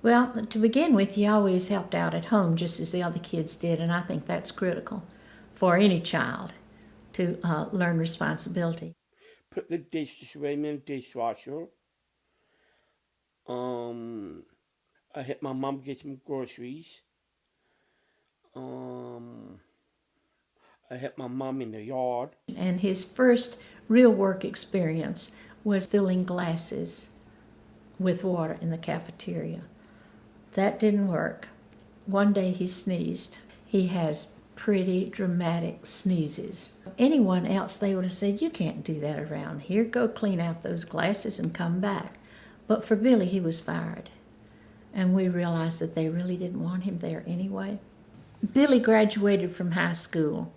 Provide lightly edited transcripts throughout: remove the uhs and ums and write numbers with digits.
Well, to begin with, he always helped out at home just as the other kids did, and I think that's critical for any child to learn responsibility. Put the dishes away in the dishwasher. I helped my mom get some groceries. I helped my mom in the yard. And his first real work experience was filling glasses with water in the cafeteria. That didn't work. One day he sneezed. He has pretty dramatic sneezes. Anyone else, they would have said, you can't do that around here. Go clean out those glasses and come back. But for Billy, he was fired. And we realized that they really didn't want him there anyway. Billy graduated from high school,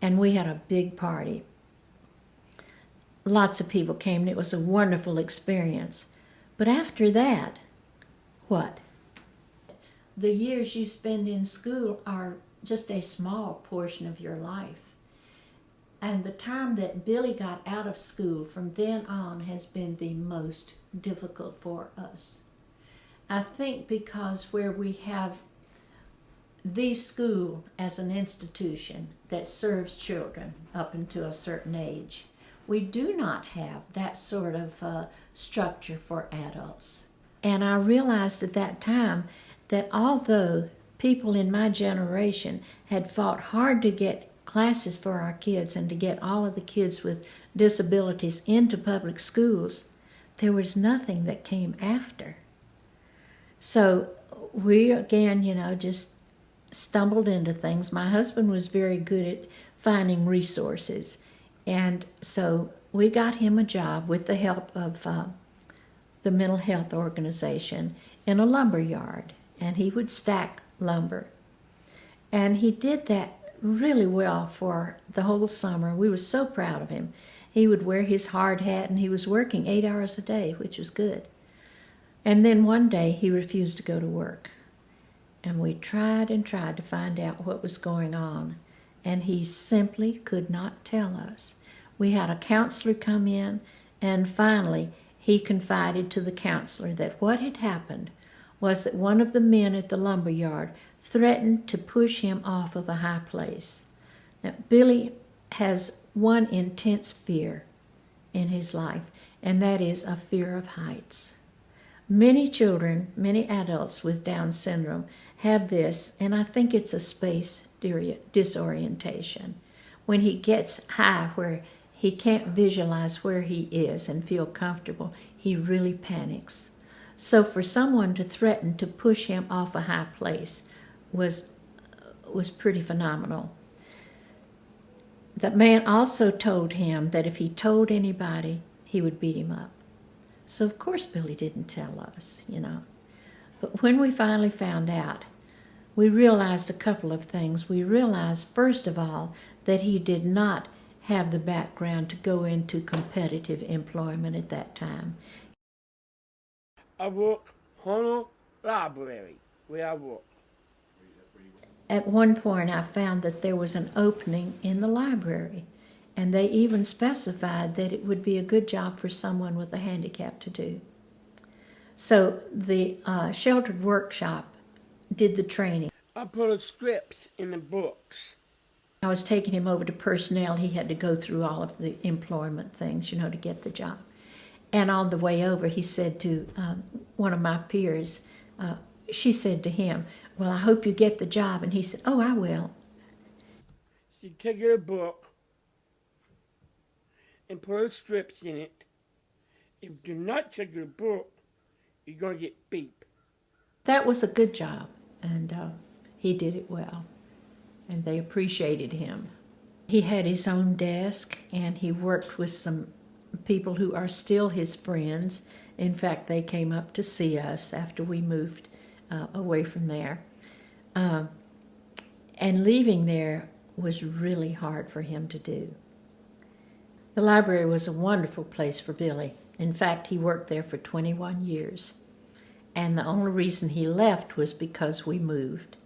and we had a big party. Lots of people came, and it was a wonderful experience. But after that, what? The years you spend in school are just a small portion of your life. And the time that Billy got out of school from then on has been the most difficult for us. I think because where we have the school as an institution that serves children up until a certain age, we do not have that sort of structure for adults. And I realized at that time that although people in my generation had fought hard to get classes for our kids and to get all of the kids with disabilities into public schools, there was nothing that came after. So we again, just stumbled into things. My husband was very good at finding resources, and so we got him a job with the help of the mental health organization in a lumber yard, and he would stack lumber. And he did that really well for the whole summer. We were so proud of him. He would wear his hard hat, and he was working 8 hours a day, which was good. And then one day he refused to go to work. And we tried and tried to find out what was going on, and he simply could not tell us. We had a counselor come in, and finally he confided to the counselor that what had happened was that one of the men at the lumber yard threatened to push him off of a high place. Now, Billy has one intense fear in his life, and that is a fear of heights. Many children, many adults with Down syndrome have this, and I think it's a space disorientation. When he gets high where he can't visualize where he is and feel comfortable, he really panics. So for someone to threaten to push him off a high place was pretty phenomenal. The man also told him that if he told anybody, he would beat him up. So of course Billy didn't tell us, But when we finally found out, we realized a couple of things. We realized, first of all, that he did not have the background to go into competitive employment at that time. I work in a library where I work. At one point, I found that there was an opening in the library, and they even specified that it would be a good job for someone with a handicap to do. So the sheltered workshop did the training. I put strips in the books. I was taking him over to personnel. He had to go through all of the employment things, to get the job. And on the way over, he said to one of my peers, she said to him, well, I hope you get the job. And he said, oh, I will. She take a book and put strips in it. If you do not check your book, you're going to get beep. That was a good job, and he did it well, and they appreciated him. He had his own desk, and he worked with some people who are still his friends. In fact, they came up to see us after we moved away from there. And leaving there was really hard for him to do. The library was a wonderful place for Billy. In fact, he worked there for 21 years. And the only reason he left was because we moved.